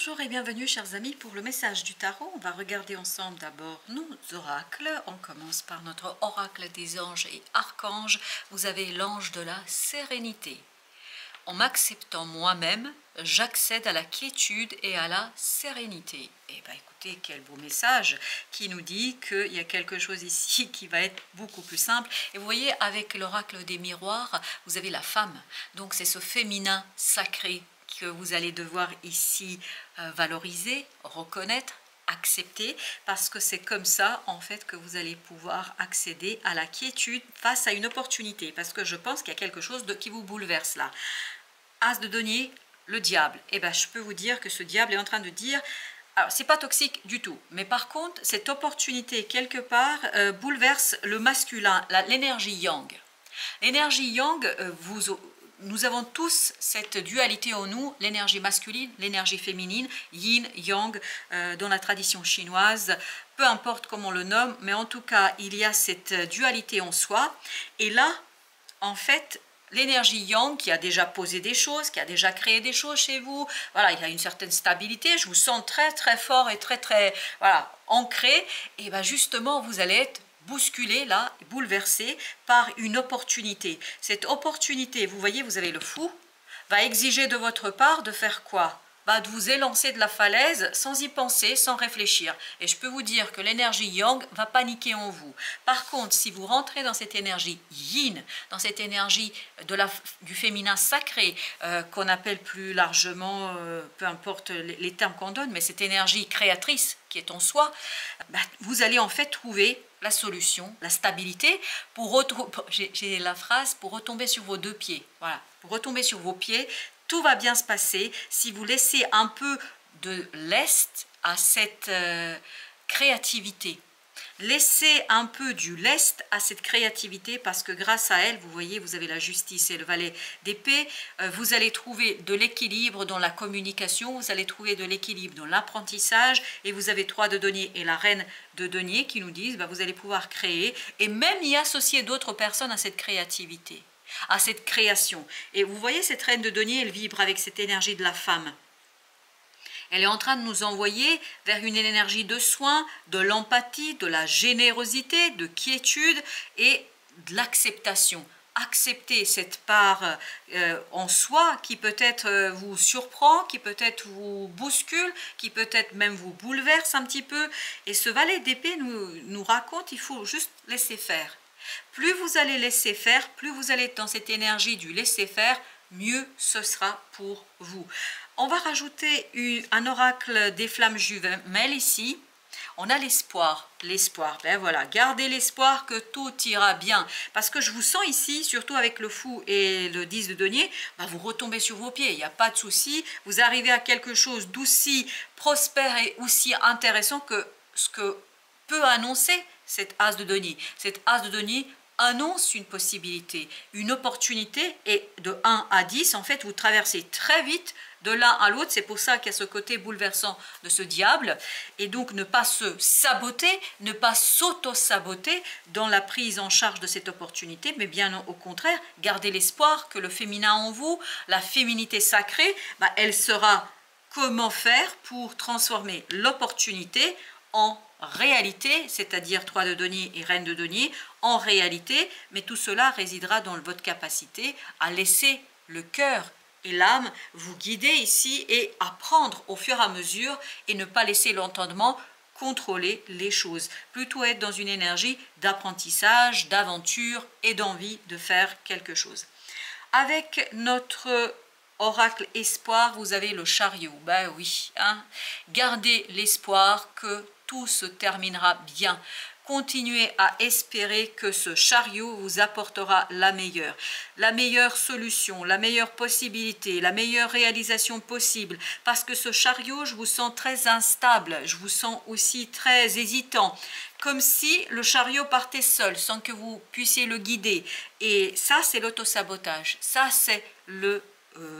Bonjour et bienvenue chers amis pour le message du tarot. On va regarder ensemble d'abord nos oracles. On commence par notre oracle des anges et archanges. Vous avez l'ange de la sérénité. En m'acceptant moi-même, j'accède à la quiétude et à la sérénité. Et bien écoutez, quel beau message qui nous dit qu'il y a quelque chose ici qui va être beaucoup plus simple. Et vous voyez, avec l'oracle des miroirs, vous avez la femme. Donc c'est ce féminin sacré que vous allez devoir ici valoriser, reconnaître, accepter, parce que c'est comme ça en fait que vous allez pouvoir accéder à la quiétude face à une opportunité, parce que je pense qu'il y a quelque chose qui vous bouleverse là. As de denier, le diable. Et bien je peux vous dire que ce diable est en train de dire, alors c'est pas toxique du tout, mais par contre cette opportunité quelque part bouleverse le masculin, l'énergie yang. L'énergie yang, nous avons tous cette dualité en nous, l'énergie masculine, l'énergie féminine, yin, yang, dans la tradition chinoise, peu importe comment on le nomme, mais en tout cas, il y a cette dualité en soi. Et là, en fait, l'énergie yang qui a déjà posé des choses, qui a déjà créé des choses chez vous, voilà, il y a une certaine stabilité, je vous sens très très fort et très très voilà, ancré, et bien justement, vous allez être bousculé là, bouleversé par une opportunité. Cette opportunité, vous voyez, vous avez le fou, va exiger de votre part de faire quoi? De vous élancer de la falaise sans y penser, sans réfléchir. Et je peux vous dire que l'énergie yang va paniquer en vous. Par contre, si vous rentrez dans cette énergie yin, dans cette énergie du féminin sacré, qu'on appelle plus largement, peu importe les termes qu'on donne, mais cette énergie créatrice qui est en soi, vous allez en fait trouver la solution, la stabilité, j'ai la phrase, pour retomber sur vos deux pieds. Voilà, pour retomber sur vos pieds, tout va bien se passer si vous laissez un peu de lest à cette créativité. Laissez un peu du lest à cette créativité, parce que grâce à elle, vous voyez, vous avez la justice et le valet d'épée, vous allez trouver de l'équilibre dans la communication, vous allez trouver de l'équilibre dans l'apprentissage, et vous avez 3 de denier et la reine de denier qui nous disent, vous allez pouvoir créer, et même y associer d'autres personnes à cette créativité, à cette création. Et vous voyez, cette reine de denier, elle vibre avec cette énergie de la femme. Elle est en train de nous envoyer vers une énergie de soin, de l'empathie, de la générosité, de quiétude et de l'acceptation. Accepter cette part en soi qui peut-être vous surprend, qui peut-être vous bouscule, qui peut-être même vous bouleverse un petit peu. Et ce valet d'épée nous raconte qu'il faut juste laisser faire. Plus vous allez laisser faire, plus vous allez être dans cette énergie du laisser faire, mieux ce sera pour vous. On va rajouter un oracle des flammes jumelles ici. On a l'espoir. L'espoir, ben voilà, gardez l'espoir que tout ira bien. Parce que je vous sens ici, surtout avec le fou et le 10 de denier, vous retombez sur vos pieds, il n'y a pas de souci. Vous arrivez à quelque chose d'aussi prospère et aussi intéressant que ce que peut annoncer cet as de denier. Cet as de denier annonce une possibilité, une opportunité, et de 1 à 10, en fait, vous traversez très vite de l'un à l'autre. C'est pour ça qu'il y a ce côté bouleversant de ce diable, et donc ne pas se saboter, ne pas s'auto-saboter dans la prise en charge de cette opportunité, mais bien au contraire, garder l'espoir que le féminin en vous, la féminité sacrée, elle saura comment faire pour transformer l'opportunité en réalité, c'est-à-dire 3 de denier et reine de denier, en réalité, mais tout cela résidera dans votre capacité à laisser le cœur et l'âme vous guider ici et apprendre au fur et à mesure, et ne pas laisser l'entendement contrôler les choses. Plutôt être dans une énergie d'apprentissage, d'aventure et d'envie de faire quelque chose. Avec notre oracle espoir, vous avez le chariot. Ben oui, hein? Gardez l'espoir que tout se terminera bien. Continuez à espérer que ce chariot vous apportera la meilleure solution, la meilleure possibilité, la meilleure réalisation possible. Parce que ce chariot, je vous sens très instable, je vous sens aussi très hésitant. Comme si le chariot partait seul, sans que vous puissiez le guider. Et ça, c'est l'autosabotage. Ça, c'est le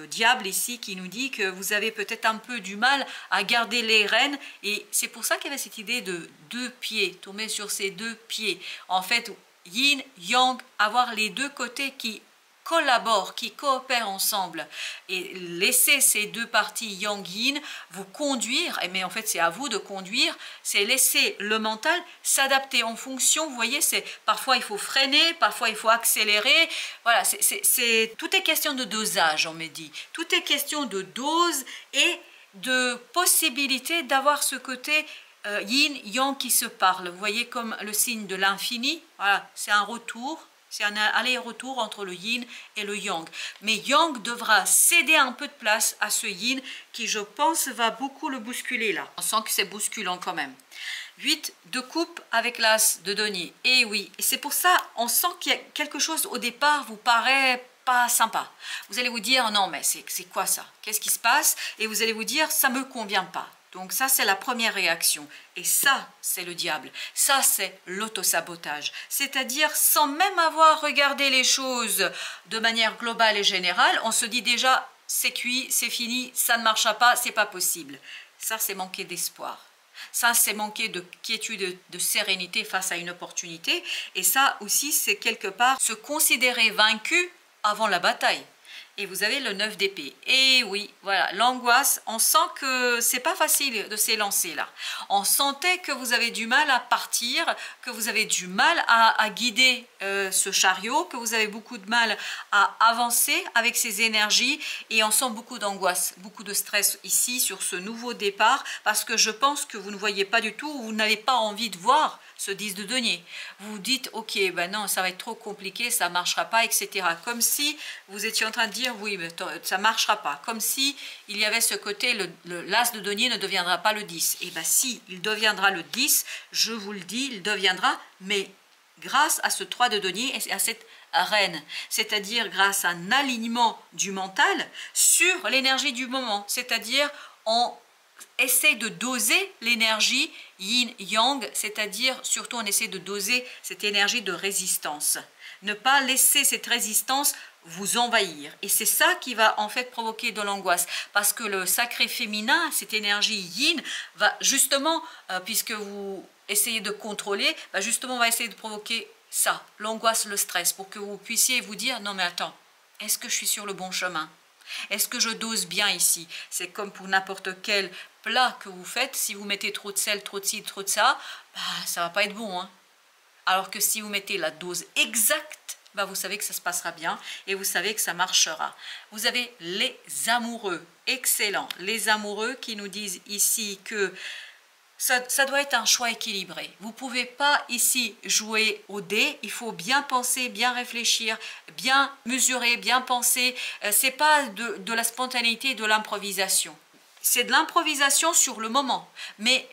diable ici qui nous dit que vous avez peut-être un peu du mal à garder les rênes, et c'est pour ça qu'il y avait cette idée de 2 pieds, tomber sur ces 2 pieds. En fait, yin, yang, avoir les 2 côtés qui collaborent, qui coopèrent ensemble. Et laisser ces deux parties yang-yin vous conduire, mais en fait c'est à vous de conduire, c'est laisser le mental s'adapter en fonction, vous voyez, c'est parfois il faut freiner, parfois il faut accélérer, voilà, tout est question de dosage, on me dit, tout est question de dose et de possibilité d'avoir ce côté yin-yang qui se parle, vous voyez, comme le signe de l'infini, voilà, c'est un retour, c'est un aller-retour entre le yin et le yang. Mais yang devra céder un peu de place à ce yin qui, je pense, va beaucoup le bousculer là. On sent que c'est bousculant quand même. 8 de coupe avec l'as de denier. Et oui, et c'est pour ça, on sent qu'il y a quelque chose au départ vous paraît pas sympa. Vous allez vous dire, non mais c'est quoi ça? Qu'est-ce qui se passe? Et vous allez vous dire, ça me convient pas. Donc ça, c'est la première réaction. Et ça, c'est le diable. Ça, c'est l'autosabotage. C'est-à-dire, sans même avoir regardé les choses de manière globale et générale, on se dit déjà, c'est cuit, c'est fini, ça ne marchera pas, c'est pas possible. Ça, c'est manquer d'espoir. Ça, c'est manquer de quiétude, de sérénité face à une opportunité. Et ça aussi, c'est quelque part se considérer vaincu avant la bataille. Et vous avez le 9 d'épée. Et oui, voilà, l'angoisse, on sent que c'est pas facile de s'élancer là. On sentait que vous avez du mal à partir, que vous avez du mal à guider ce chariot, que vous avez beaucoup de mal à avancer avec ces énergies. Et on sent beaucoup d'angoisse, beaucoup de stress ici sur ce nouveau départ, parce que je pense que vous ne voyez pas du tout, vous n'avez pas envie de voir ce 10 de denier. Vous vous dites, ok, ben non, ça va être trop compliqué, ça ne marchera pas, etc. Comme si vous étiez en train de dire, oui, mais ça ne marchera pas. Comme si il y avait ce côté, l'as de denier ne deviendra pas le 10. Et bien si, il deviendra le 10, je vous le dis, il deviendra, mais grâce à ce 3 de denier et à cette reine, c'est-à-dire grâce à un alignement du mental sur l'énergie du moment, c'est-à-dire on essaie de doser l'énergie yin-yang, c'est-à-dire surtout on essaie de doser cette énergie de résistance. Ne pas laisser cette résistance vous envahir. Et c'est ça qui va en fait provoquer de l'angoisse. Parce que le sacré féminin, cette énergie yin, va justement, puisque vous essayez de contrôler, justement va essayer de provoquer ça, l'angoisse, le stress, pour que vous puissiez vous dire, non mais attends, est-ce que je suis sur le bon chemin ? Est-ce que je dose bien ici? C'est comme pour n'importe quel plat que vous faites, si vous mettez trop de sel, trop de ci, trop de ça, ça va pas être bon. Hein. Alors que si vous mettez la dose exacte, vous savez que ça se passera bien et vous savez que ça marchera. Vous avez les amoureux, excellent. Les amoureux qui nous disent ici que ça doit être un choix équilibré. Vous ne pouvez pas ici jouer au dé, il faut bien penser, bien réfléchir, bien mesurer, bien penser. Ce n'est pas de la spontanéité et de l'improvisation. C'est de l'improvisation sur le moment. Mais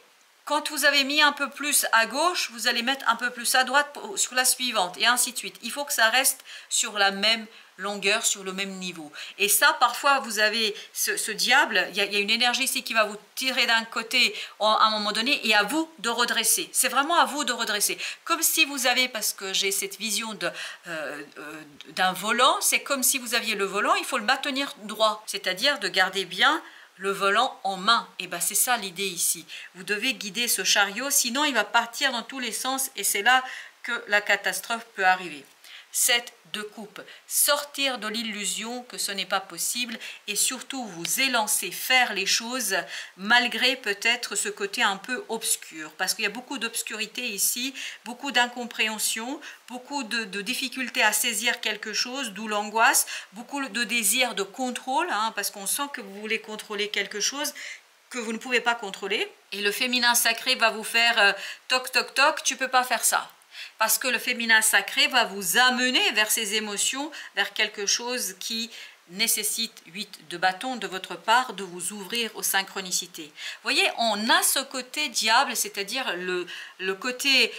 quand vous avez mis un peu plus à gauche, vous allez mettre un peu plus à droite sur la suivante et ainsi de suite. Il faut que ça reste sur la même longueur, sur le même niveau. Et ça, parfois, vous avez ce diable, il y a une énergie ici qui va vous tirer d'un côté à un moment donné et à vous de redresser. C'est vraiment à vous de redresser. Comme si vous avez, parce que j'ai cette vision d'un volant, c'est comme si vous aviez le volant, il faut le maintenir droit, c'est-à-dire de garder bien le volant en main. Et c'est ça l'idée ici. Vous devez guider ce chariot, sinon il va partir dans tous les sens et c'est là que la catastrophe peut arriver. 7 de coupe, sortir de l'illusion que ce n'est pas possible et surtout vous élancer, faire les choses malgré peut-être ce côté un peu obscur, parce qu'il y a beaucoup d'obscurité ici, beaucoup d'incompréhension, beaucoup de difficultés à saisir quelque chose, d'où l'angoisse, beaucoup de désir de contrôle, parce qu'on sent que vous voulez contrôler quelque chose que vous ne pouvez pas contrôler, et le féminin sacré va vous faire toc toc toc, tu peux pas faire ça. Parce que le féminin sacré va vous amener vers ces émotions, vers quelque chose qui nécessite 8 de bâton de votre part, de vous ouvrir aux synchronicités. Vous voyez, on a ce côté diable, c'est-à-dire le côté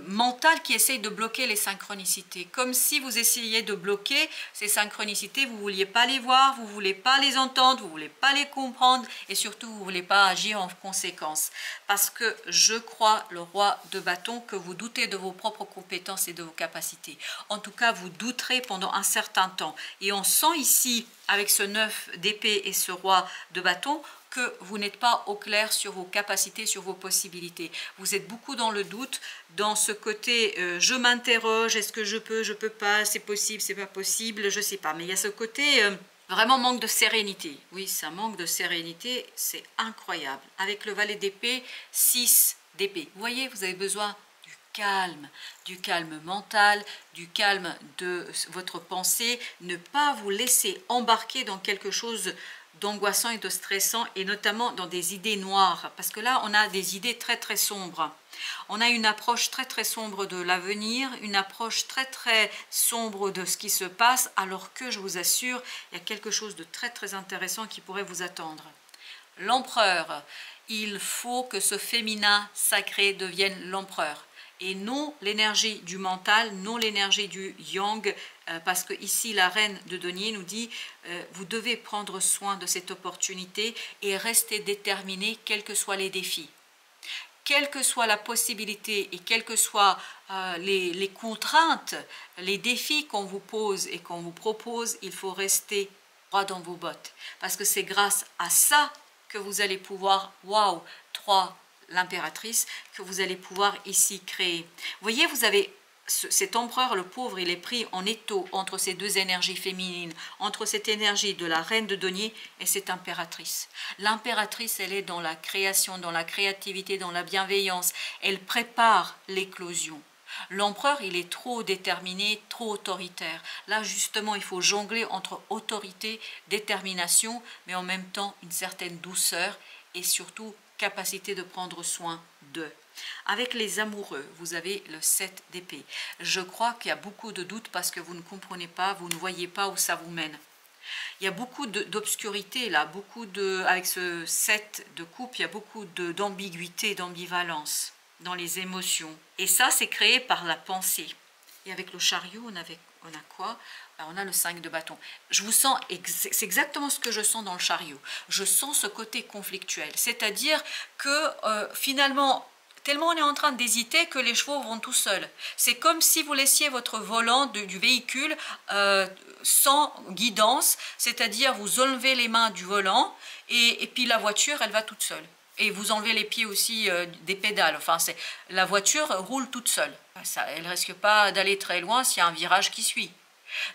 mental qui essaye de bloquer les synchronicités. Comme si vous essayiez de bloquer ces synchronicités, vous ne vouliez pas les voir, vous ne voulez pas les entendre, vous ne voulez pas les comprendre et surtout vous ne voulez pas agir en conséquence. Parce que je crois, le roi de bâton, que vous doutez de vos propres compétences et de vos capacités. En tout cas, vous douterez pendant un certain temps. Et on sent ici, avec ce 9 d'épée et ce roi de bâton, que vous n'êtes pas au clair sur vos capacités, sur vos possibilités. Vous êtes beaucoup dans le doute, dans ce côté je m'interroge, est-ce que je peux pas, c'est possible, c'est pas possible, je sais pas. Mais il y a ce côté vraiment manque de sérénité. Oui, ça manque de sérénité, c'est incroyable. Avec le valet d'épée, 6 d'épée. Vous voyez, vous avez besoin du calme mental, du calme de votre pensée, ne pas vous laisser embarquer dans quelque chose d'angoissant et de stressant, et notamment dans des idées noires, parce que là on a des idées très très sombres. On a une approche très très sombre de l'avenir, une approche très très sombre de ce qui se passe, alors que je vous assure, il y a quelque chose de très très intéressant qui pourrait vous attendre. L'empereur, il faut que ce féminin sacré devienne l'empereur, et non l'énergie du mental, non l'énergie du yang, parce que ici la reine de denier nous dit vous devez prendre soin de cette opportunité et rester déterminé quels que soient les défis. Quelle que soit la possibilité et quelles que soient les contraintes, les défis qu'on vous pose et qu'on vous propose, il faut rester droit dans vos bottes, parce que c'est grâce à ça que vous allez pouvoir, waouh, 3, l'impératrice, que vous allez pouvoir ici créer. Vous voyez, vous avez cet empereur, le pauvre, il est pris en étau entre ces deux énergies féminines, entre cette énergie de la reine de denier et cette impératrice. L'impératrice, elle est dans la création, dans la créativité, dans la bienveillance. Elle prépare l'éclosion. L'empereur, il est trop déterminé, trop autoritaire. Là, justement, il faut jongler entre autorité, détermination, mais en même temps une certaine douceur et surtout capacité de prendre soin d'eux. Avec les amoureux, vous avez le 7 d'épée. Je crois qu'il y a beaucoup de doutes parce que vous ne comprenez pas, vous ne voyez pas où ça vous mène. Il y a beaucoup d'obscurité là, avec ce 7 de coupe, il y a beaucoup d'ambiguïté, d'ambivalence dans les émotions. Et ça, c'est créé par la pensée. Et avec le chariot, on a quoi? On a le 5 de bâton. Je vous sens, c'est exactement ce que je sens dans le chariot. Je sens ce côté conflictuel. C'est-à-dire que finalement, tellement on est en train d'hésiter que les chevaux vont tout seuls. C'est comme si vous laissiez votre volant du véhicule sans guidance, c'est-à-dire vous enlevez les mains du volant et puis la voiture, elle va toute seule. Et vous enlevez les pieds aussi des pédales. Enfin, la voiture roule toute seule. Elle ne risque pas d'aller très loin s'il y a un virage qui suit.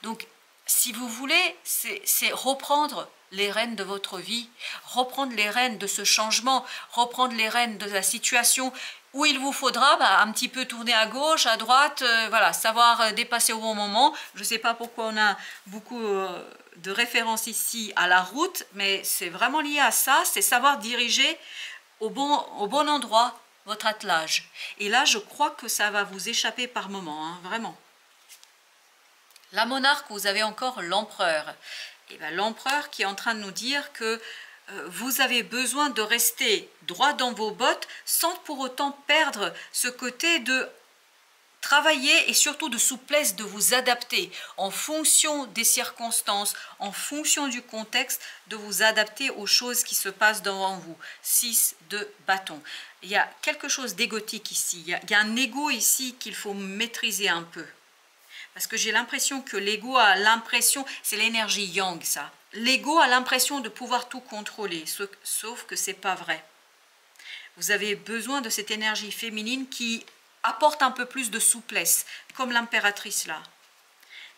Donc, si vous voulez, c'est reprendre les rênes de votre vie, reprendre les rênes de ce changement, reprendre les rênes de la situation où il vous faudra un petit peu tourner à gauche, à droite, voilà, savoir dépasser au bon moment. Je ne sais pas pourquoi on a beaucoup de références ici à la route, mais c'est vraiment lié à ça, c'est savoir diriger au bon endroit votre attelage. Et là, je crois que ça va vous échapper par moment, hein, vraiment. La monarque, vous avez encore l'empereur. Et bien, l'empereur qui est en train de nous dire que vous avez besoin de rester droit dans vos bottes sans pour autant perdre ce côté de travailler et surtout de souplesse, de vous adapter en fonction des circonstances, en fonction du contexte, de vous adapter aux choses qui se passent devant vous. 6 de bâton. Il y a quelque chose d'égotique ici. Il y a un ego ici qu'il faut maîtriser un peu. Parce que j'ai l'impression que l'ego a l'impression, c'est l'énergie yang ça. L'ego a l'impression de pouvoir tout contrôler, sauf que c'est pas vrai. Vous avez besoin de cette énergie féminine qui apporte un peu plus de souplesse, comme l'impératrice là.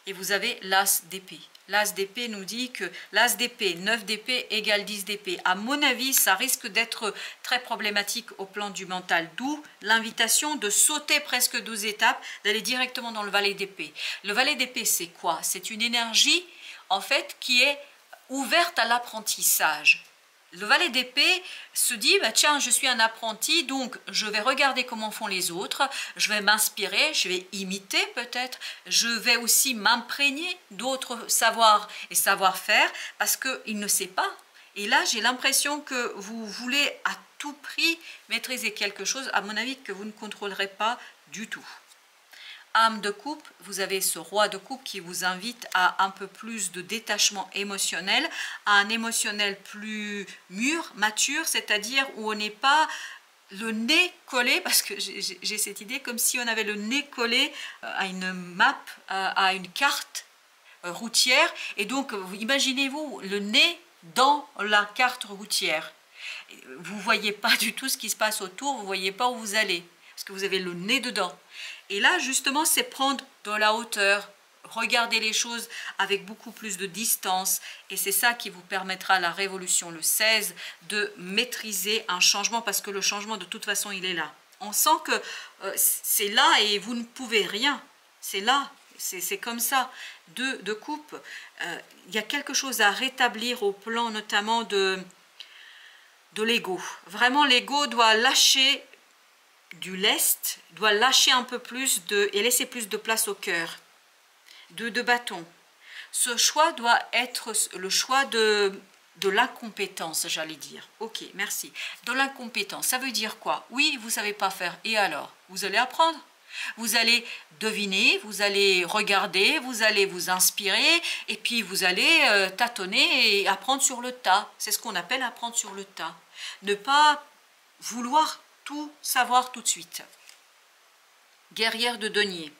Et vous avez l'as d'épée. L'as d'épée nous dit que l'as d'épée, 9 d'épée égale 10 d'épée. À mon avis, ça risque d'être très problématique au plan du mental. D'où l'invitation de sauter presque 12 étapes, d'aller directement dans le valet d'épée. Le valet d'épée, c'est quoi? C'est une énergie, en fait, qui est ouverte à l'apprentissage. Le valet d'épée se dit, bah, tiens, je suis un apprenti, donc je vais regarder comment font les autres, je vais m'inspirer, je vais imiter peut-être, je vais aussi m'imprégner d'autres savoirs et savoir-faire, parce qu'il ne sait pas. Et là, j'ai l'impression que vous voulez à tout prix maîtriser quelque chose, à mon avis, que vous ne contrôlerez pas du tout. Âme de coupe, vous avez ce roi de coupe qui vous invite à un peu plus de détachement émotionnel, à un émotionnel plus mûr, mature, c'est-à-dire où on n'est pas le nez collé, parce que j'ai cette idée comme si on avait le nez collé à une map, à une carte routière, et donc imaginez-vous le nez dans la carte routière. Vous ne voyez pas du tout ce qui se passe autour, vous ne voyez pas où vous allez, parce que vous avez le nez dedans. Et là, justement, c'est prendre de la hauteur, regarder les choses avec beaucoup plus de distance. Et c'est ça qui vous permettra, la révolution, le 16, de maîtriser un changement, parce que le changement, de toute façon, il est là. On sent que c'est là et vous ne pouvez rien. C'est là, c'est comme ça. De coupe, il y a quelque chose à rétablir au plan notamment de l'ego. Vraiment, l'ego doit lâcher du lest, doit lâcher un peu plus et laisser plus de place au cœur. De bâton. Ce choix doit être le choix de l'incompétence, j'allais dire. Ok, merci. De l'incompétence, ça veut dire quoi? Oui, vous ne savez pas faire. Et alors? Vous allez apprendre. Vous allez deviner, vous allez regarder, vous allez vous inspirer, et puis vous allez tâtonner et apprendre sur le tas. C'est ce qu'on appelle apprendre sur le tas. Ne pas vouloir tout savoir tout de suite. Guerrière de denier.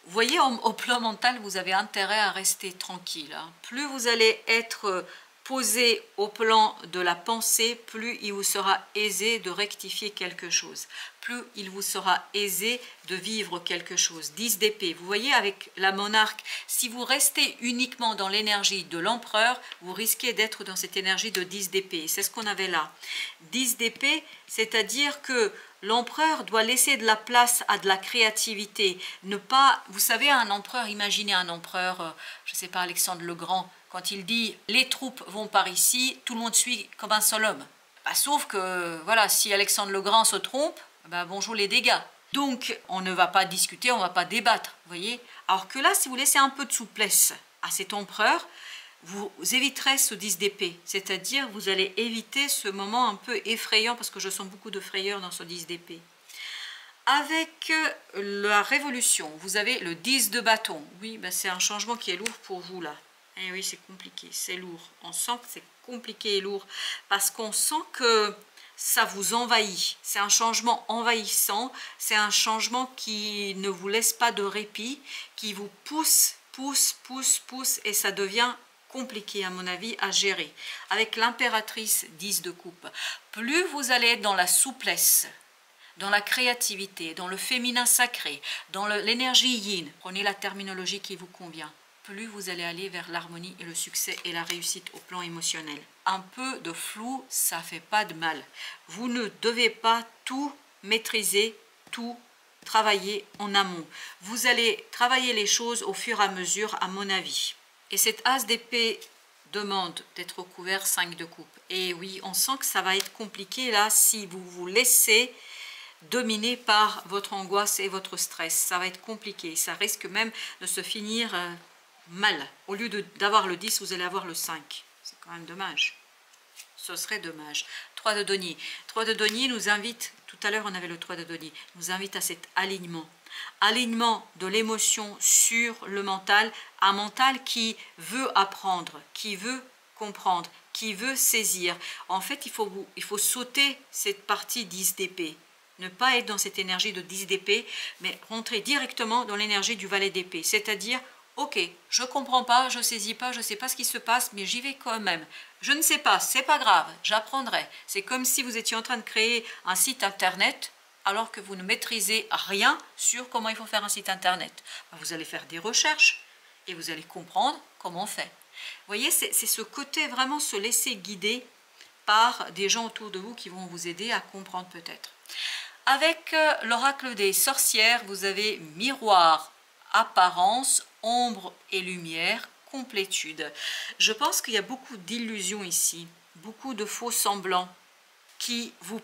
Vous voyez, au plan mental, vous avez intérêt à rester tranquille. Hein. Plus vous allez être posé au plan de la pensée, plus il vous sera aisé de rectifier quelque chose. Plus il vous sera aisé de vivre quelque chose. 10 d'épée. Vous voyez, avec la monarque, si vous restez uniquement dans l'énergie de l'empereur, vous risquez d'être dans cette énergie de 10 d'épée. C'est ce qu'on avait là. 10 d'épée, c'est-à-dire que l'empereur doit laisser de la place à de la créativité. Ne pas, vous savez, un empereur, imaginez un empereur, je ne sais pas, Alexandre le Grand, quand il dit « les troupes vont par ici », tout le monde suit comme un seul homme. Bah, sauf que, voilà, si Alexandre le Grand se trompe, bah, bonjour les dégâts. Donc, on ne va pas discuter, on ne va pas débattre, vous voyez. Alors que là, si vous laissez un peu de souplesse à cet empereur, vous éviterez ce 10 d'épée, c'est-à-dire vous allez éviter ce moment un peu effrayant, parce que je sens beaucoup de frayeur dans ce 10 d'épée. Avec la révolution, vous avez le 10 de bâton. Oui, ben c'est un changement qui est lourd pour vous là. Eh oui, c'est compliqué, c'est lourd. On sent que c'est compliqué et lourd, parce qu'on sent que ça vous envahit. C'est un changement envahissant, c'est un changement qui ne vous laisse pas de répit, qui vous pousse, et ça devient compliqué à mon avis à gérer. Avec l'impératrice 10 de coupe, plus vous allez être dans la souplesse, dans la créativité, dans le féminin sacré, dans l'énergie yin, prenez la terminologie qui vous convient, plus vous allez aller vers l'harmonie et le succès et la réussite au plan émotionnel. Un peu de flou, ça fait pas de mal. Vous ne devez pas tout maîtriser, tout travailler en amont. Vous allez travailler les choses au fur et à mesure, à mon avis. Et cette as d'épée demande d'être couvert 5 de coupe. Et oui, on sent que ça va être compliqué là si vous vous laissez dominer par votre angoisse et votre stress. Ça va être compliqué. Ça risque même de se finir mal. Au lieu d'avoir le 10, vous allez avoir le 5. C'est quand même dommage. Ce serait dommage. 3 de denier. 3 de denier nous invite, tout à l'heure on avait le 3 de denier, nous invite à cet alignement. Alignement de l'émotion sur le mental, un mental qui veut apprendre, qui veut comprendre, qui veut saisir. En fait, il faut sauter cette partie 10 d'épée. Ne pas être dans cette énergie de 10 d'épée, mais rentrer directement dans l'énergie du valet d'épée. C'est-à-dire, ok, je ne comprends pas, je ne saisis pas, je ne sais pas ce qui se passe, mais j'y vais quand même. Je ne sais pas, c'est pas grave, j'apprendrai. C'est comme si vous étiez en train de créer un site internet, alors que vous ne maîtrisez rien sur comment il faut faire un site internet. Vous allez faire des recherches et vous allez comprendre comment on fait. Vous voyez, c'est ce côté vraiment se laisser guider par des gens autour de vous qui vont vous aider à comprendre peut-être. Avec l'oracle des sorcières, vous avez miroir, apparence, ombre et lumière, complétude. Je pense qu'il y a beaucoup d'illusions ici, beaucoup de faux semblants qui vous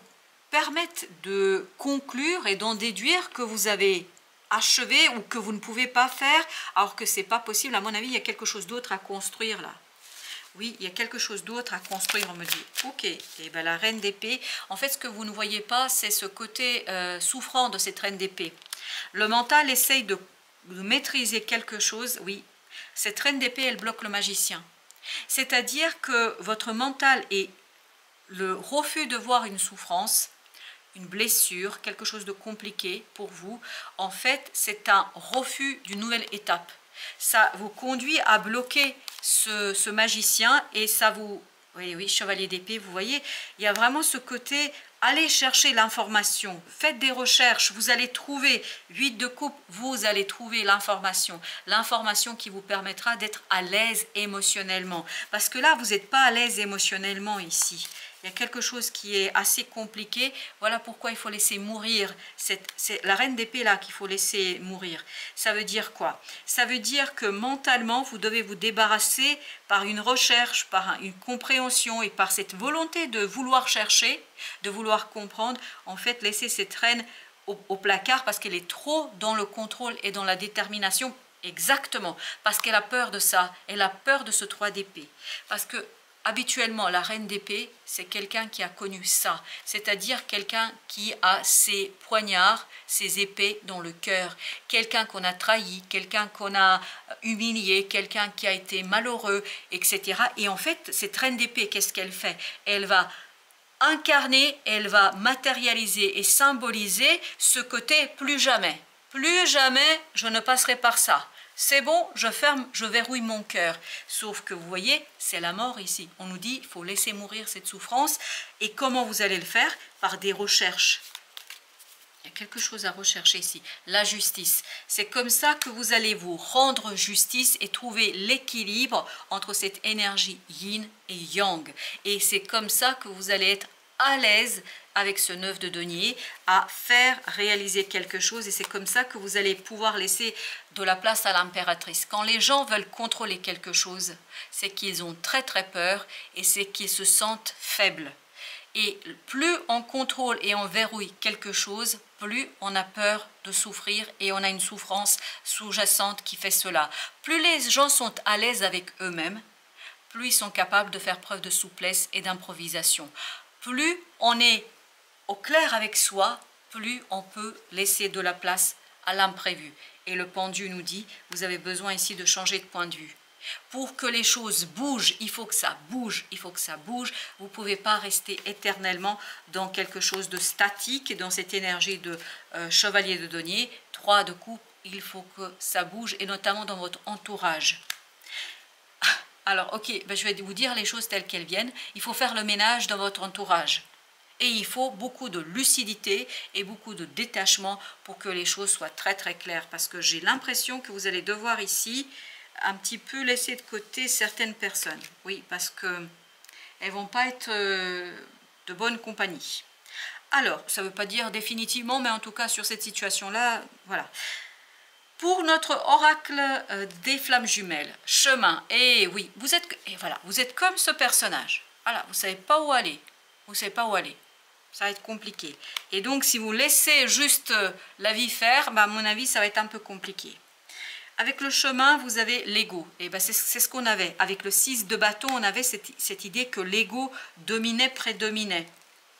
permettent de conclure et d'en déduire que vous avez achevé ou que vous ne pouvez pas faire, alors que ce n'est pas possible. À mon avis, il y a quelque chose d'autre à construire là. Oui, il y a quelque chose d'autre à construire, on me dit. Ok, et bien la reine d'épée, en fait ce que vous ne voyez pas, c'est ce côté souffrant de cette reine d'épée. Le mental essaye de maîtriser quelque chose, oui. Cette reine d'épée, elle bloque le magicien. C'est-à-dire que votre mental et le refus de voir une souffrance, une blessure, quelque chose de compliqué pour vous, en fait, c'est un refus d'une nouvelle étape. Ça vous conduit à bloquer ce magicien et ça vous Oui, oui, chevalier d'épée, vous voyez, il y a vraiment ce côté, allez chercher l'information, faites des recherches, vous allez trouver, 8 de coupe, vous allez trouver l'information qui vous permettra d'être à l'aise émotionnellement. Parce que là, vous n'êtes pas à l'aise émotionnellement ici. Il y a quelque chose qui est assez compliqué. Voilà pourquoi il faut laisser mourir. C'est la reine d'épée là qu'il faut laisser mourir. Ça veut dire quoi? Ça veut dire que mentalement, vous devez vous débarrasser par une recherche, par une compréhension et par cette volonté de vouloir chercher, de vouloir comprendre. En fait, laisser cette reine au placard parce qu'elle est trop dans le contrôle et dans la détermination. Exactement, parce qu'elle a peur de ça. Elle a peur de ce 3 d'épée. Parce que habituellement, la reine d'épée, c'est quelqu'un qui a connu ça, c'est-à-dire quelqu'un qui a ses poignards, ses épées dans le cœur, quelqu'un qu'on a trahi, quelqu'un qu'on a humilié, quelqu'un qui a été malheureux, etc. Et en fait, cette reine d'épée, qu'est-ce qu'elle fait? Elle va incarner, elle va matérialiser et symboliser ce côté plus jamais je ne passerai par ça. C'est bon, je ferme, je verrouille mon cœur. Sauf que vous voyez, c'est la mort ici. On nous dit, il faut laisser mourir cette souffrance. Et comment vous allez le faire? Par des recherches. Il y a quelque chose à rechercher ici, la justice. C'est comme ça que vous allez vous rendre justice et trouver l'équilibre entre cette énergie yin et yang. Et c'est comme ça que vous allez être à l'aise avec ce 9 de denier, à faire réaliser quelque chose, et c'est comme ça que vous allez pouvoir laisser de la place à l'impératrice. Quand les gens veulent contrôler quelque chose, c'est qu'ils ont très très peur et c'est qu'ils se sentent faibles. Et plus on contrôle et on verrouille quelque chose, plus on a peur de souffrir et on a une souffrance sous-jacente qui fait cela. Plus les gens sont à l'aise avec eux-mêmes, plus ils sont capables de faire preuve de souplesse et d'improvisation. Plus on est au clair avec soi, plus on peut laisser de la place à l'imprévu. Et le pendu nous dit, vous avez besoin ici de changer de point de vue. Pour que les choses bougent, il faut que ça bouge, il faut que ça bouge. Vous ne pouvez pas rester éternellement dans quelque chose de statique, dans cette énergie de chevalier de denier, 3 de coupe, il faut que ça bouge, et notamment dans votre entourage. Alors, ok, ben je vais vous dire les choses telles qu'elles viennent. Il faut faire le ménage dans votre entourage. Et il faut beaucoup de lucidité et beaucoup de détachement pour que les choses soient très très claires. Parce que j'ai l'impression que vous allez devoir ici un petit peu laisser de côté certaines personnes. Oui, parce qu'elles ne vont pas être de bonne compagnie. Alors, ça ne veut pas dire définitivement, mais en tout cas sur cette situation-là, voilà. Pour notre oracle des flammes jumelles, chemin, et oui, vous êtes comme ce personnage. Voilà, vous ne savez pas où aller. Vous ne savez pas où aller. Ça va être compliqué. Et donc, si vous laissez juste la vie faire, bah, à mon avis, ça va être un peu compliqué. Avec le chemin, vous avez l'ego. Et ben, c'est ce qu'on avait. Avec le 6 de bâton, on avait cette idée que l'ego dominait, prédominait.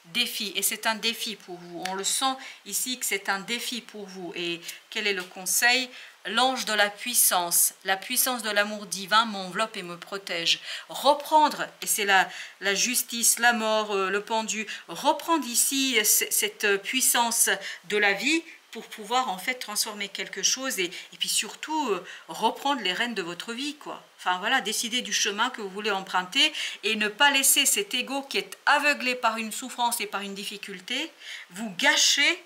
Défi, et c'est un défi pour vous. On le sent ici que c'est un défi pour vous. Et quel est le conseil? L'ange de la puissance de l'amour divin m'enveloppe et me protège. Reprendre, et c'est la justice, la mort, le pendu, reprendre ici cette puissance de la vie pour pouvoir en fait transformer quelque chose et puis surtout reprendre les rênes de votre vie, quoi. Enfin voilà, décider du chemin que vous voulez emprunter et ne pas laisser cet ego qui est aveuglé par une souffrance et par une difficulté vous gâcher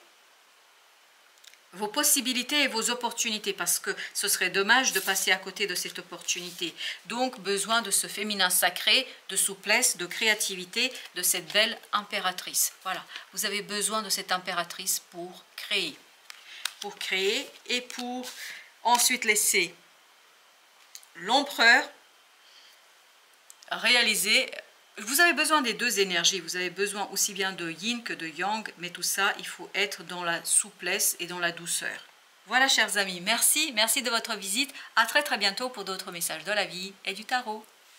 vos possibilités et vos opportunités, parce que ce serait dommage de passer à côté de cette opportunité. Donc, besoin de ce féminin sacré, de souplesse, de créativité, de cette belle impératrice. Voilà, vous avez besoin de cette impératrice pour créer et pour ensuite laisser l'empereur réaliser. Vous avez besoin des deux énergies, vous avez besoin aussi bien de yin que de yang, mais tout ça, il faut être dans la souplesse et dans la douceur. Voilà, chers amis, merci de votre visite. À très très bientôt pour d'autres messages de la vie et du tarot.